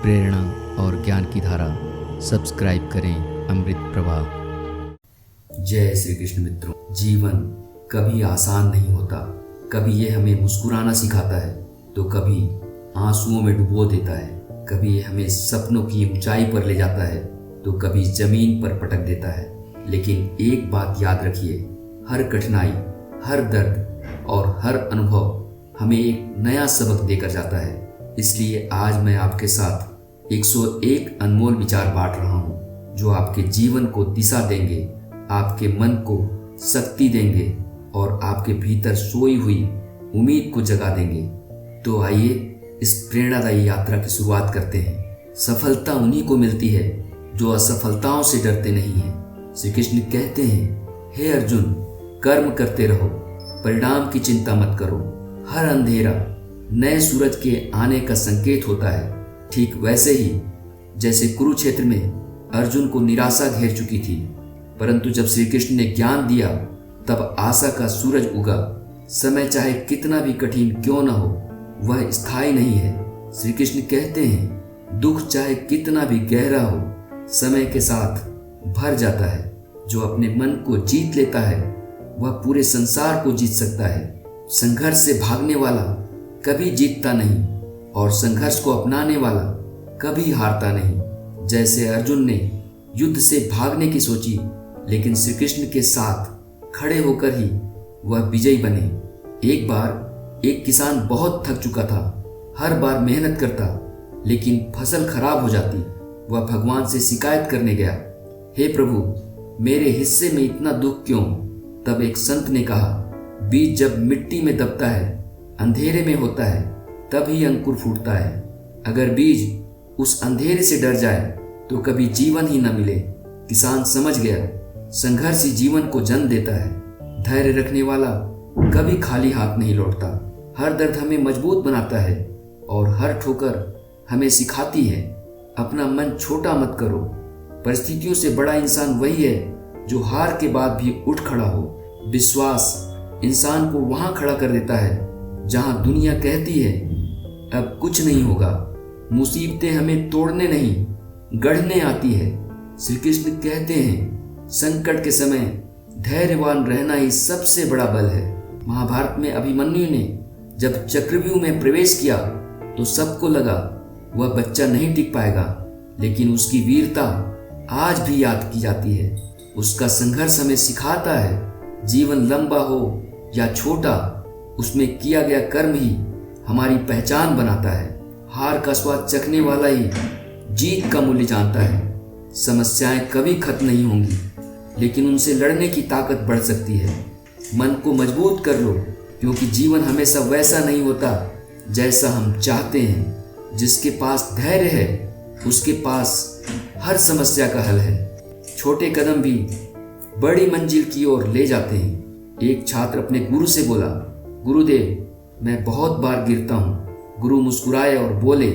प्रेरणा और ज्ञान की धारा सब्सक्राइब करें अमृत प्रवाह। जय श्री कृष्ण मित्रों। जीवन कभी आसान नहीं होता। कभी ये हमें मुस्कुराना सिखाता है तो कभी आंसुओं में डुबो देता है। कभी ये हमें सपनों की ऊंचाई पर ले जाता है तो कभी जमीन पर पटक देता है। लेकिन एक बात याद रखिए, हर कठिनाई, हर दर्द और हर अनुभव हमें एक नया सबक देकर जाता है। इसलिए आज मैं आपके साथ 101 अनमोल विचार बांट रहा हूँ जो आपके जीवन को दिशा देंगे, आपके मन को शक्ति देंगे और आपके भीतर सोई हुई उम्मीद को जगा देंगे। तो आइए इस प्रेरणादायी यात्रा की शुरुआत करते हैं। सफलता उन्हीं को मिलती है जो असफलताओं से डरते नहीं हैं। श्री कृष्ण कहते हैं, हे अर्जुन, कर्म करते रहो, परिणाम की चिंता मत करो। हर अंधेरा नए सूरज के आने का संकेत होता है। ठीक वैसे ही जैसे कुरुक्षेत्र में अर्जुन को निराशा घेर चुकी थी, परंतु जब श्री कृष्ण ने ज्ञान दिया तब आशा का सूरज उगा। समय चाहे कितना भी कठिन क्यों न हो, वह स्थायी नहीं है। श्री कृष्ण कहते हैं, दुख चाहे कितना भी गहरा हो, समय के साथ भर जाता है। जो अपने मन को जीत लेता है वह पूरे संसार को जीत सकता है। संघर्ष से भागने वाला कभी जीतता नहीं और संघर्ष को अपनाने वाला कभी हारता नहीं। जैसे अर्जुन ने युद्ध से भागने की सोची, लेकिन श्री कृष्ण के साथ खड़े होकर ही वह विजयी बने। एक बार एक किसान बहुत थक चुका था। हर बार मेहनत करता लेकिन फसल खराब हो जाती। वह भगवान से शिकायत करने गया, हे प्रभु, मेरे हिस्से में इतना दुख क्यों? तब एक संत ने कहा, बीज जब मिट्टी में दबता है, अंधेरे में होता है, तभी अंकुर फूटता है। अगर बीज उस अंधेरे से डर जाए तो कभी जीवन ही न मिले। किसान समझ गया, संघर्ष ही जीवन को जन्म देता है। धैर्य रखने वाला कभी खाली हाथ नहीं लौटता। हर दर्द हमें मजबूत बनाता है और हर ठोकर हमें सिखाती है, अपना मन छोटा मत करो। परिस्थितियों से बड़ा इंसान वही है जो हार के बाद भी उठ खड़ा हो। विश्वास इंसान को वहां खड़ा कर देता है जहां दुनिया कहती है अब कुछ नहीं होगा। मुसीबतें हमें तोड़ने नहीं, गढ़ने आती है। श्री कृष्ण कहते हैं, संकट के समय धैर्यवान रहना ही सबसे बड़ा बल है। महाभारत में अभिमन्यु ने जब चक्रव्यूह में प्रवेश किया तो सबको लगा वह बच्चा नहीं टिक पाएगा, लेकिन उसकी वीरता आज भी याद की जाती है। उसका संघर्ष हमें सिखाता है, जीवन लंबा हो या छोटा, उसमें किया गया कर्म ही हमारी पहचान बनाता है। हार का स्वाद चखने वाला ही जीत का मूल्य जानता है। समस्याएं कभी खत्म नहीं होंगी, लेकिन उनसे लड़ने की ताकत बढ़ सकती है। मन को मजबूत कर लो, क्योंकि जीवन हमेशा वैसा नहीं होता जैसा हम चाहते हैं। जिसके पास धैर्य है उसके पास हर समस्या का हल है। छोटे कदम भी बड़ी मंजिल की ओर ले जाते हैं। एक छात्र अपने गुरु से बोला, गुरुदेव, मैं बहुत बार गिरता हूँ। गुरु मुस्कुराए और बोले,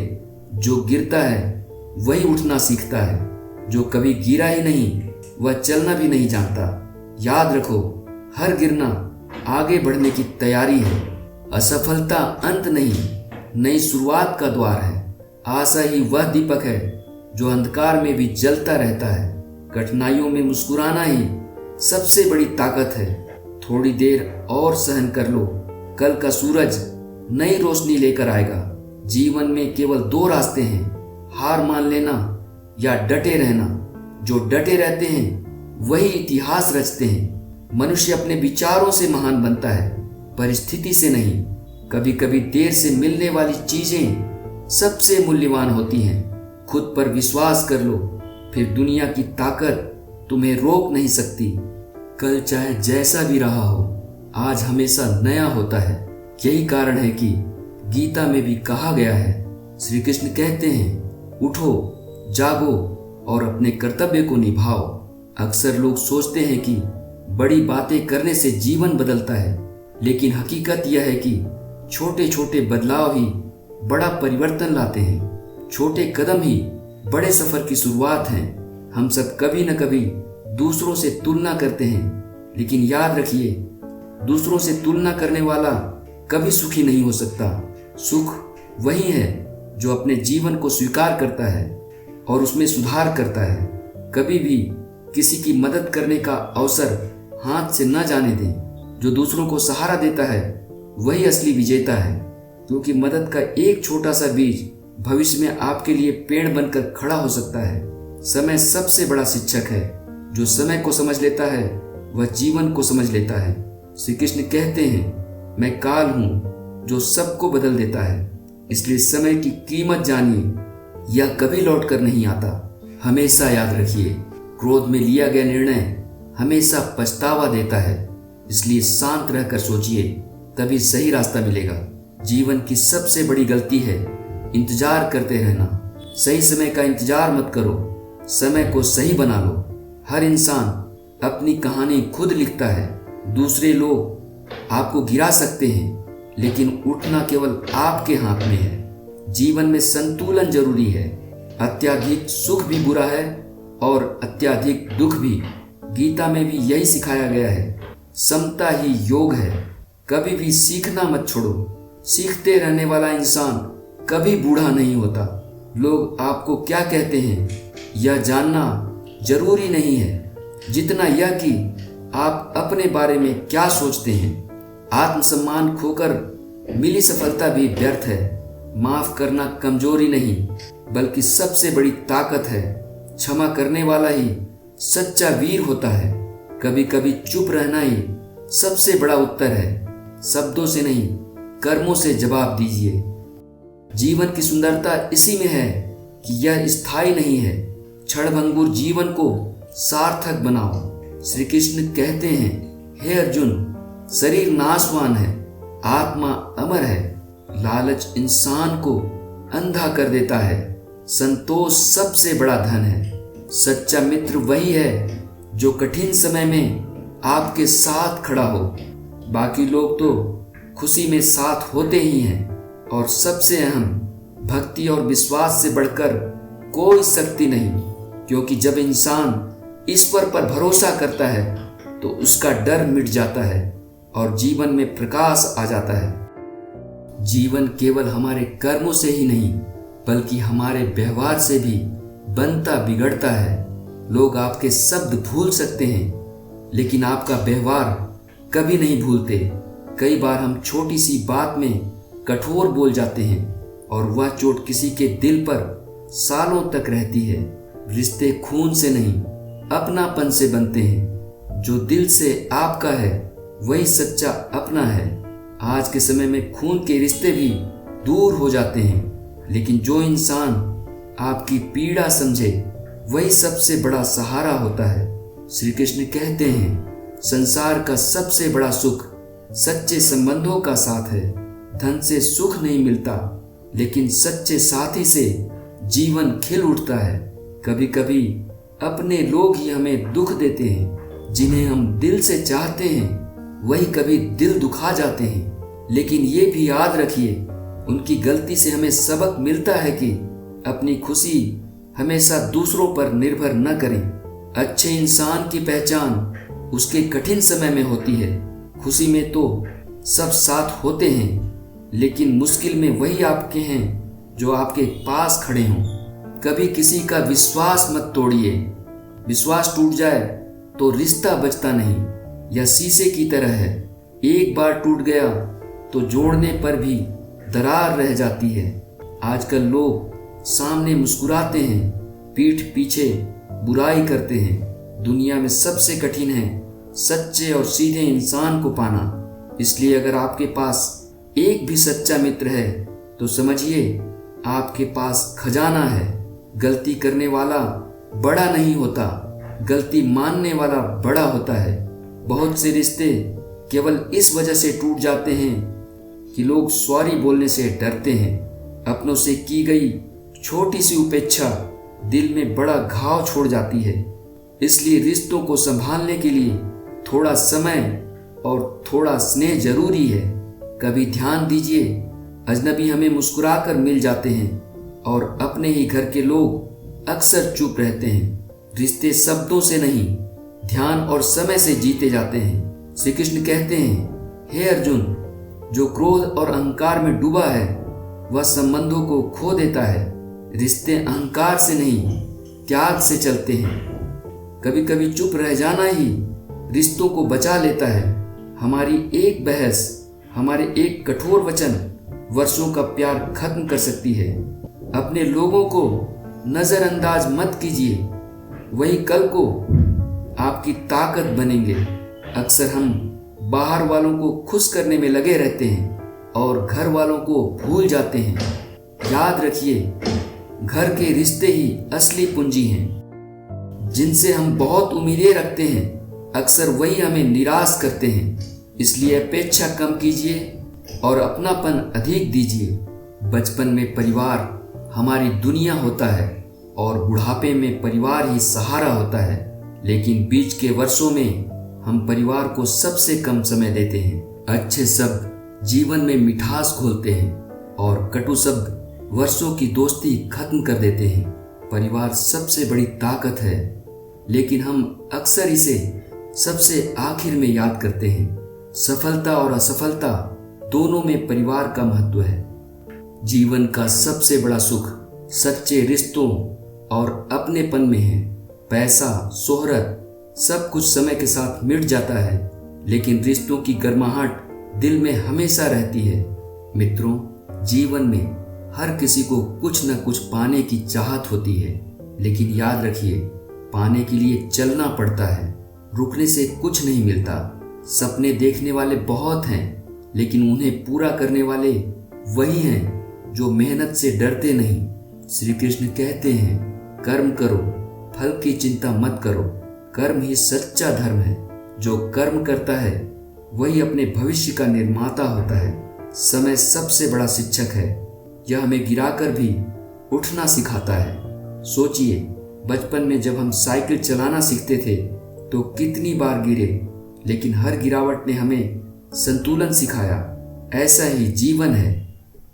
जो गिरता है वही उठना सीखता है। जो कभी गिरा ही नहीं वह चलना भी नहीं जानता। याद रखो, हर गिरना आगे बढ़ने की तैयारी है। असफलता अंत नहीं, नई शुरुआत का द्वार है। आशा ही वह दीपक है जो अंधकार में भी जलता रहता है। कठिनाइयों में मुस्कुराना ही सबसे बड़ी ताकत है। थोड़ी देर और सहन कर लो, कल का सूरज नई रोशनी लेकर आएगा। जीवन में केवल 2 रास्ते हैं, हार मान लेना या डटे रहना। जो डटे रहते हैं वही इतिहास रचते हैं। मनुष्य अपने विचारों से महान बनता है, परिस्थिति से नहीं। कभी कभी देर से मिलने वाली चीजें सबसे मूल्यवान होती हैं। खुद पर विश्वास कर लो, फिर दुनिया की ताकत तुम्हें रोक नहीं सकती। कल चाहे जैसा भी रहा हो, आज हमेशा नया होता है। यही कारण है कि गीता में भी कहा गया है, श्री कृष्ण कहते हैं, उठो, जागो और अपने कर्तव्य को निभाओ। अक्सर लोग सोचते हैं कि बड़ी बातें करने से जीवन बदलता है, लेकिन हकीकत यह है कि छोटे छोटे बदलाव ही बड़ा परिवर्तन लाते हैं। छोटे कदम ही बड़े सफर की शुरुआत हैं। हम सब कभी न कभी दूसरों से तुलना करते हैं, लेकिन याद रखिए, दूसरों से तुलना करने वाला कभी सुखी नहीं हो सकता। सुख वही है जो अपने जीवन को स्वीकार करता है और उसमें सुधार करता है। कभी भी किसी की मदद करने का अवसर हाथ से न जाने दें। जो दूसरों को सहारा देता है वही असली विजेता है, क्योंकि मदद का एक छोटा सा बीज भविष्य में आपके लिए पेड़ बनकर खड़ा हो सकता है। समय सबसे बड़ा शिक्षक है। जो समय को समझ लेता है वह जीवन को समझ लेता है। श्री कृष्ण कहते हैं, मैं काल हूँ जो सबको बदल देता है। इसलिए समय की कीमत जानिए, यह कभी लौट कर नहीं आता। हमेशा याद रखिए, क्रोध में लिया गया निर्णय हमेशा पछतावा देता है। इसलिए शांत रहकर सोचिए, तभी सही रास्ता मिलेगा। जीवन की सबसे बड़ी गलती है इंतजार करते रहना। सही समय का इंतजार मत करो, समय को सही बना लो। हर इंसान अपनी कहानी खुद लिखता है। दूसरे लोग आपको गिरा सकते हैं, लेकिन उठना केवल आपके हाथ में है। जीवन में संतुलन जरूरी है। अत्यधिक सुख भी बुरा है और अत्यधिक दुख भी। गीता में भी यही सिखाया गया है। समता ही योग है। कभी भी सीखना मत छोड़ो। सीखते रहने वाला इंसान कभी बूढ़ा नहीं होता। लोग आपको क्या कहते हैं यह जानना जरूरी नहीं है, जितना यह कि आप अपने बारे में क्या सोचते हैं। आत्मसम्मान खोकर मिली सफलता भी व्यर्थ है। माफ करना कमजोरी नहीं, बल्कि सबसे बड़ी ताकत है। क्षमा करने वाला ही सच्चा वीर होता है। कभी कभी चुप रहना ही सबसे बड़ा उत्तर है। शब्दों से नहीं, कर्मों से जवाब दीजिए। जीवन की सुंदरता इसी में है कि यह स्थायी नहीं है। क्षणभंगुर जीवन को सार्थक बनाओ। श्री कृष्ण कहते हैं, हे अर्जुन, शरीर नाशवान है, आत्मा अमर है। लालच इंसान को अंधा कर देता है। संतोष सबसे बड़ा धन है। सच्चा मित्र वही है जो कठिन समय में आपके साथ खड़ा हो। बाकी लोग तो खुशी में साथ होते ही हैं। और सबसे अहम, भक्ति और विश्वास से बढ़कर कोई शक्ति नहीं, क्योंकि जब इंसान ईश्वर पर भरोसा करता है तो उसका डर मिट जाता है और जीवन में प्रकाश आ जाता है। जीवन केवल हमारे कर्मों से ही नहीं, बल्कि हमारे व्यवहार से भी बनता बिगड़ता है। लोग आपके शब्द भूल सकते हैं, लेकिन आपका व्यवहार कभी नहीं भूलते। कई बार हम छोटी सी बात में कठोर बोल जाते हैं और वह चोट किसी के दिल पर सालों तक रहती है। रिश्ते खून से नहीं, अपनापन से बनते हैं। जो दिल से आपका है वही सच्चा अपना है। आज के समय में खून के रिश्ते भी दूर हो जाते हैं, लेकिन जो इंसान आपकी पीड़ा समझे वही सबसे बड़ा सहारा होता है। श्री कृष्ण कहते हैं, संसार का सबसे बड़ा सुख सच्चे संबंधों का साथ है। धन से सुख नहीं मिलता, लेकिन सच्चे साथी से जीवन खिल उठता है। कभी कभी अपने लोग ही हमें दुख देते हैं। जिन्हें हम दिल से चाहते हैं वही कभी दिल दुखा जाते हैं। लेकिन ये भी याद रखिए, उनकी गलती से हमें सबक मिलता है कि अपनी खुशी हमेशा दूसरों पर निर्भर न करें। अच्छे इंसान की पहचान उसके कठिन समय में होती है। खुशी में तो सब साथ होते हैं, लेकिन मुश्किल में वही आपके हैं जो आपके पास खड़े हों। कभी किसी का विश्वास मत तोड़िए। विश्वास टूट जाए तो रिश्ता बचता नहीं। यह शीशे की तरह है, एक बार टूट गया तो जोड़ने पर भी दरार रह जाती है। आजकल लोग सामने मुस्कुराते हैं, पीठ पीछे बुराई करते हैं। दुनिया में सबसे कठिन है सच्चे और सीधे इंसान को पाना। इसलिए अगर आपके पास एक भी सच्चा मित्र है तो समझिए आपके पास खजाना है। गलती करने वाला बड़ा नहीं होता, गलती मानने वाला बड़ा होता है। बहुत से रिश्ते केवल इस वजह से टूट जाते हैं कि लोग सॉरी बोलने से डरते हैं। अपनों से की गई छोटी सी उपेक्षा दिल में बड़ा घाव छोड़ जाती है। इसलिए रिश्तों को संभालने के लिए थोड़ा समय और थोड़ा स्नेह जरूरी है। कभी ध्यान दीजिए, अजनबी हमें मुस्कुराकर मिल जाते हैं और अपने ही घर के लोग अक्सर चुप रहते हैं। रिश्ते शब्दों से नहीं, ध्यान और समय से जीते जाते हैं। श्री कृष्ण कहते हैं, हे अर्जुन, जो क्रोध और अहंकार में डूबा है वह संबंधों को खो देता है। रिश्ते अहंकार से नहीं, त्याग से चलते हैं। कभी कभी चुप रह जाना ही रिश्तों को बचा लेता है। हमारी एक बहस, हमारे एक कठोर वचन वर्षों का प्यार खत्म कर सकती है। अपने लोगों को नजरअंदाज मत कीजिए, वही कल को आपकी ताकत बनेंगे। अक्सर हम बाहर वालों को खुश करने में लगे रहते हैं और घर वालों को भूल जाते हैं। याद रखिए, घर के रिश्ते ही असली पूंजी हैं। जिनसे हम बहुत उम्मीदें रखते हैं, अक्सर वही हमें निराश करते हैं। इसलिए अपेक्षा कम कीजिए और अपनापन अधिक दीजिए। बचपन में परिवार हमारी दुनिया होता है और बुढ़ापे में परिवार ही सहारा होता है। लेकिन बीच के वर्षों में हम परिवार को सबसे कम समय देते हैं। अच्छे शब्द जीवन में मिठास घोलते हैं और कटु शब्द वर्षों की दोस्ती खत्म कर देते हैं। परिवार सबसे बड़ी ताकत है, लेकिन हम अक्सर इसे सबसे आखिर में याद करते हैं। सफलता और असफलता दोनों में परिवार का महत्व है। जीवन का सबसे बड़ा सुख सच्चे रिश्तों और अपनेपन में है। पैसा, शोहरत सब कुछ समय के साथ मिट जाता है, लेकिन रिश्तों की गर्माहट दिल में हमेशा रहती है। मित्रों, जीवन में हर किसी को कुछ न कुछ पाने की चाहत होती है, लेकिन याद रखिए, पाने के लिए चलना पड़ता है, रुकने से कुछ नहीं मिलता। सपने देखने वाले बहुत हैं, लेकिन उन्हें पूरा करने वाले वही हैं जो मेहनत से डरते नहीं। श्री कृष्ण कहते हैं, कर्म करो, फल की चिंता मत करो। कर्म ही सच्चा धर्म है। जो कर्म करता है वही अपने भविष्य का निर्माता होता है। समय सबसे बड़ा शिक्षक है। यह हमें गिराकर भी उठना सिखाता है। सोचिए, बचपन में जब हम साइकिल चलाना सीखते थे तो कितनी बार गिरे, लेकिन हर गिरावट ने हमें संतुलन सिखाया। ऐसा ही जीवन है।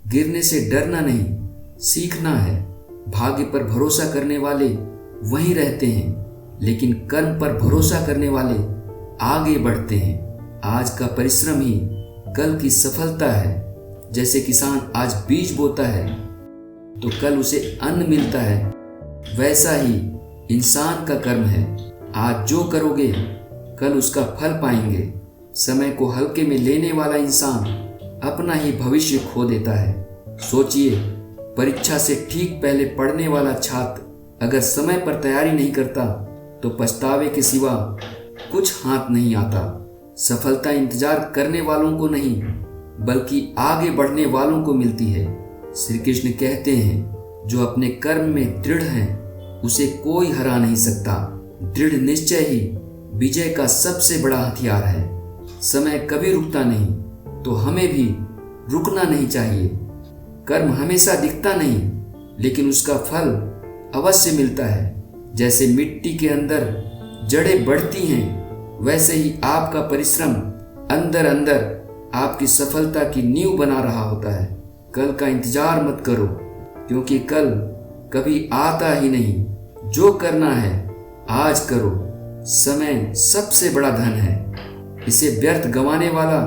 गिरने से डरना नहीं, सीखना है। भाग्य पर भरोसा करने वाले वहीं रहते हैं, लेकिन कर्म पर भरोसा करने वाले आगे बढ़ते हैं। आज का परिश्रम ही कल की सफलता है। जैसे किसान आज बीज बोता है तो कल उसे अन्न मिलता है, वैसा ही इंसान का कर्म है। आज जो करोगे कल उसका फल पाएंगे। समय को हल्के में लेने वाला इंसान अपना ही भविष्य खो देता है। सोचिए, परीक्षा से ठीक पहले पढ़ने वाला छात्र अगर समय पर तैयारी नहीं करता तो पछतावे के सिवा कुछ हाथ नहीं आता। सफलता इंतजार करने वालों को नहीं, बल्कि आगे बढ़ने वालों को मिलती है। श्री कृष्ण कहते हैं, जो अपने कर्म में दृढ़ हैं उसे कोई हरा नहीं सकता। दृढ़ निश्चय ही विजय का सबसे बड़ा हथियार है। समय कभी रुकता नहीं, तो हमें भी रुकना नहीं चाहिए। कर्म हमेशा दिखता नहीं, लेकिन उसका फल अवश्य मिलता है। जैसे मिट्टी के अंदर जड़ें बढ़ती हैं, वैसे ही आपका परिश्रम अंदर अंदर आपकी सफलता की नींव बना रहा होता है। कल का इंतजार मत करो, क्योंकि कल कभी आता ही नहीं। जो करना है आज करो। समय सबसे बड़ा धन है। इसे व्यर्थ गंवाने वाला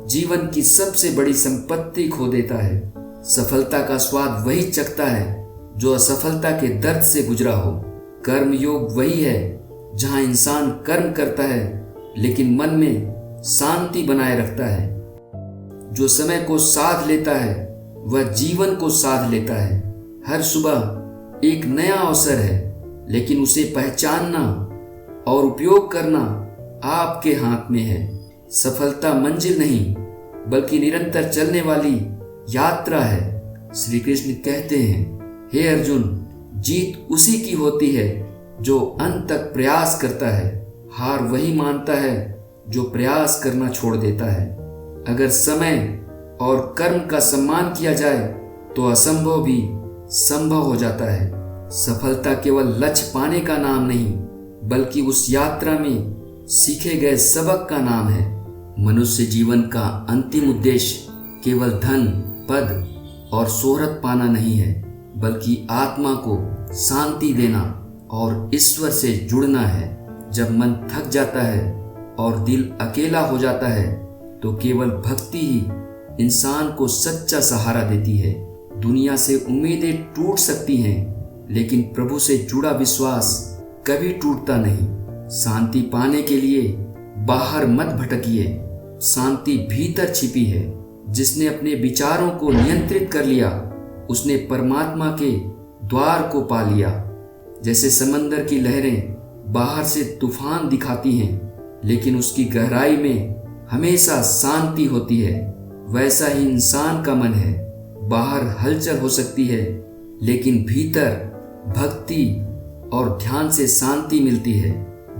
जीवन की सबसे बड़ी संपत्ति खो देता है। सफलता का स्वाद वही चखता है जो असफलता के दर्द से गुजरा हो। कर्म योग वही है जहां इंसान कर्म करता है लेकिन मन में शांति बनाए रखता है। जो समय को साध लेता है वह जीवन को साध लेता है। हर सुबह एक नया अवसर है, लेकिन उसे पहचानना और उपयोग करना आपके हाथ में है। सफलता मंजिल नहीं, बल्कि निरंतर चलने वाली यात्रा है। श्री कृष्ण कहते हैं, हे अर्जुन, जीत उसी की होती है जो अंत तक प्रयास करता है। हार वही मानता है जो प्रयास करना छोड़ देता है। अगर समय और कर्म का सम्मान किया जाए तो असंभव भी संभव हो जाता है। सफलता केवल लक्ष्य पाने का नाम नहीं, बल्कि उस यात्रा में सीखे गए सबक का नाम है। मनुष्य जीवन का अंतिम उद्देश्य केवल धन, पद और शोहरत पाना नहीं है, बल्कि आत्मा को शांति देना और ईश्वर से जुड़ना है। जब मन थक जाता है और दिल अकेला हो जाता है तो केवल भक्ति ही इंसान को सच्चा सहारा देती है। दुनिया से उम्मीदें टूट सकती हैं, लेकिन प्रभु से जुड़ा विश्वास कभी टूटता नहीं। शांति पाने के लिए बाहर मत भटकिए, शांति भीतर छिपी है। जिसने अपने विचारों को नियंत्रित कर लिया, उसने परमात्मा के द्वार को पा लिया। जैसे समंदर की लहरें बाहर से तूफान दिखाती हैं, लेकिन उसकी गहराई में हमेशा शांति होती है, वैसा ही इंसान का मन है। बाहर हलचल हो सकती है, लेकिन भीतर भक्ति और ध्यान से शांति मिलती है।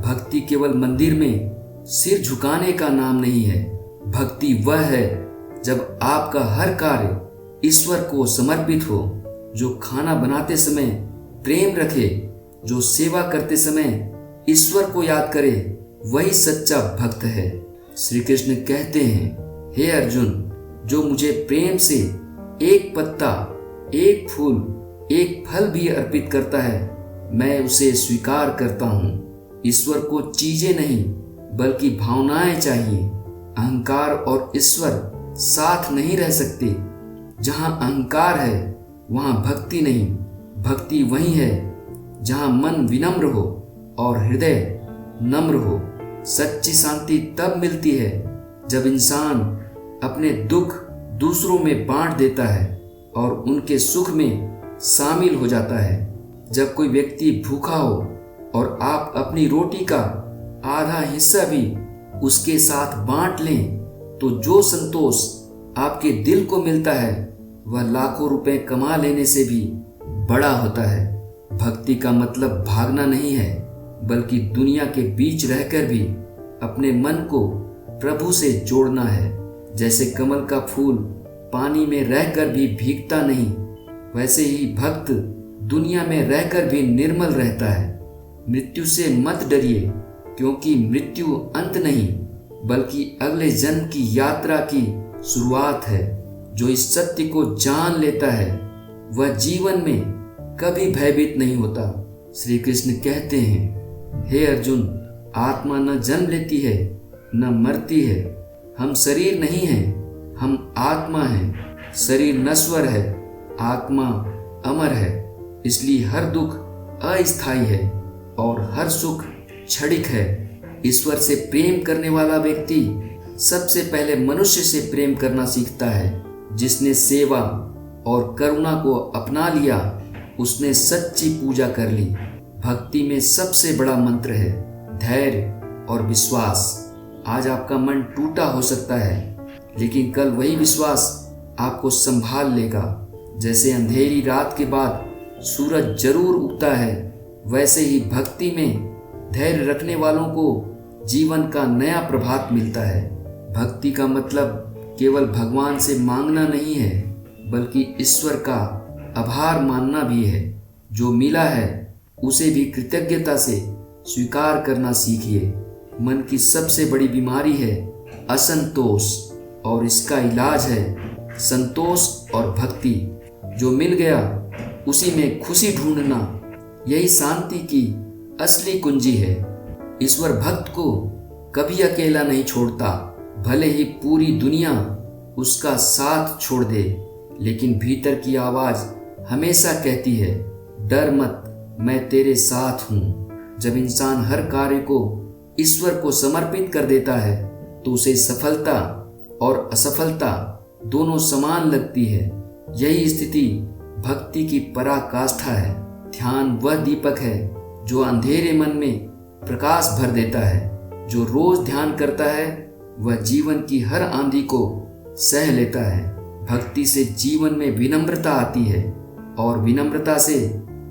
भक्ति केवल मंदिर में सिर झुकाने का नाम नहीं है। भक्ति वह है जब आपका हर कार्य ईश्वर को समर्पित हो, जो खाना बनाते समय प्रेम रखे, जो सेवा करते समय ईश्वर को याद करे, वही सच्चा भक्त है। श्री कृष्ण कहते हैं, हे अर्जुन, जो मुझे प्रेम से एक पत्ता, एक फूल, एक फल भी अर्पित करता है, मैं उसे स्वीकार करता हूँ। ईश्वर को चीजें नहीं बल्कि भावनाएं चाहिए। अहंकार और ईश्वर साथ नहीं रह सकते। जहाँ अहंकार है वहाँ भक्ति नहीं। भक्ति वही है जहाँ मन विनम्र हो और हृदय नम्र हो। सच्ची शांति तब मिलती है जब इंसान अपने दुख दूसरों में बांट देता है और उनके सुख में शामिल हो जाता है। जब कोई व्यक्ति भूखा हो और आप अपनी रोटी का आधा हिस्सा भी उसके साथ बांट लें, तो जो संतोष आपके दिल को मिलता है वह लाखों रुपए कमा लेने से भी बड़ा होता है। भक्ति का मतलब भागना नहीं है, बल्कि दुनिया के बीच रहकर भी अपने मन को प्रभु से जोड़ना है। जैसे कमल का फूल पानी में रहकर भी भीगता नहीं, वैसे ही भक्त दुनिया में रहकर भी निर्मल रहता है। मृत्यु से मत डरिए, क्योंकि मृत्यु अंत नहीं बल्कि अगले जन्म की यात्रा की शुरुआत है। जो इस सत्य को जान लेता है वह जीवन में कभी भयभीत नहीं होता। श्री कृष्ण कहते हैं, हे अर्जुन, आत्मा न जन्म लेती है न मरती है। हम शरीर नहीं हैं, हम आत्मा हैं। शरीर नश्वर है, आत्मा अमर है। इसलिए हर दुख अस्थायी है और हर सुख क्षणिक है। ईश्वर से प्रेम करने वाला व्यक्ति सबसे पहले मनुष्य से प्रेम करना सीखता है। जिसने सेवा और करुणा को अपना लिया, उसने सच्ची पूजा कर ली। भक्ति में सबसे बड़ा मंत्र है धैर्य और विश्वास। आज आपका मन टूटा हो सकता है, लेकिन कल वही विश्वास आपको संभाल लेगा। जैसे अंधेरी रात के बाद सूरज जरूर उगता है, वैसे ही भक्ति में धैर्य रखने वालों को जीवन का नया प्रभात मिलता है। भक्ति का मतलब केवल भगवान से मांगना नहीं है, बल्कि ईश्वर का आभार मानना भी है। जो मिला है उसे भी कृतज्ञता से स्वीकार करना सीखिए। मन की सबसे बड़ी बीमारी है असंतोष, और इसका इलाज है संतोष और भक्ति। जो मिल गया उसी में खुशी ढूंढना, यही शांति की असली कुंजी है। ईश्वर भक्त को कभी अकेला नहीं छोड़ता, भले ही पूरी दुनिया उसका साथ छोड़ दे, लेकिन भीतर की आवाज हमेशा कहती है, डर मत, मैं तेरे साथ हूँ। जब इंसान हर कार्य को ईश्वर को समर्पित कर देता है, तो उसे सफलता और असफलता दोनों समान लगती है। यही स्थिति भक्ति की पराकाष्ठा है। ध्यान वह दीपक है जो अंधेरे मन में प्रकाश भर देता है। जो रोज ध्यान करता है वह जीवन की हर आंधी को सह लेता है। भक्ति से जीवन में विनम्रता आती है और विनम्रता से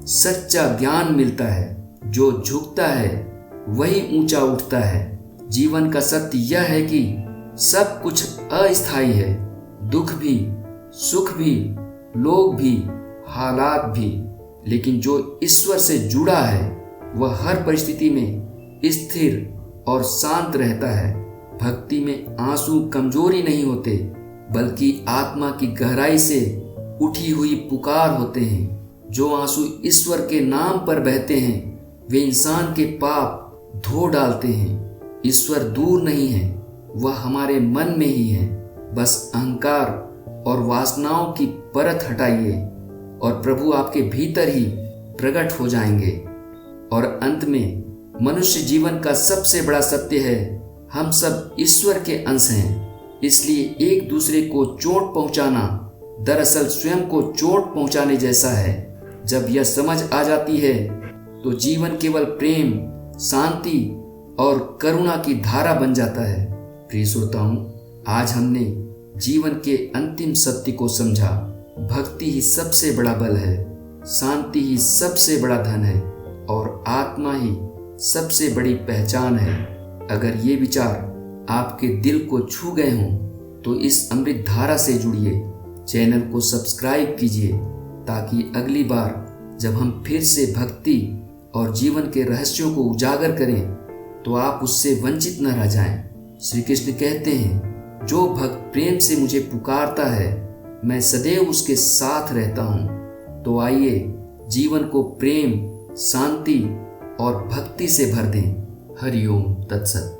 सच्चा ज्ञान मिलता है। जो झुकता है वही ऊंचा उठता है। जीवन का सत्य यह है कि सब कुछ अस्थायी है। दुख भी, सुख भी, लोग भी, हालात भी, लेकिन जो ईश्वर से जुड़ा है वह हर परिस्थिति में स्थिर और शांत रहता है। भक्ति में आंसू कमजोरी नहीं होते, बल्कि आत्मा की गहराई से उठी हुई पुकार होते हैं। जो आंसू ईश्वर के नाम पर बहते हैं वे इंसान के पाप धो डालते हैं। ईश्वर दूर नहीं है, वह हमारे मन में ही है। बस अहंकार और वासनाओं की परत हटाइए और प्रभु आपके भीतर ही प्रकट हो जाएंगे। और अंत में मनुष्य जीवन का सबसे बड़ा सत्य है, हम सब ईश्वर के अंश हैं, इसलिए एक दूसरे को चोट पहुंचाना दरअसल स्वयं को चोट पहुंचाने जैसा है। जब यह समझ आ जाती है तो जीवन केवल प्रेम, शांति और करुणा की धारा बन जाता है। प्रिय श्रोताओं, आज हमने जीवन के अंतिम सत्य को समझा। भक्ति ही सबसे बड़ा बल है, शांति ही सबसे बड़ा धन है और आत्मा ही सबसे बड़ी पहचान है। अगर ये विचार आपके दिल को छू गए हों तो इस अमृत धारा से जुड़िए, चैनल को सब्सक्राइब कीजिए ताकि अगली बार जब हम फिर से भक्ति और जीवन के रहस्यों को उजागर करें तो आप उससे वंचित न रह जाएं। श्री कृष्ण कहते हैं, जो भक्त प्रेम से मुझे पुकारता है मैं सदैव उसके साथ रहता हूँ। तो आइए जीवन को प्रेम, शांति और भक्ति से भर दें। हरि ओम तत्सत।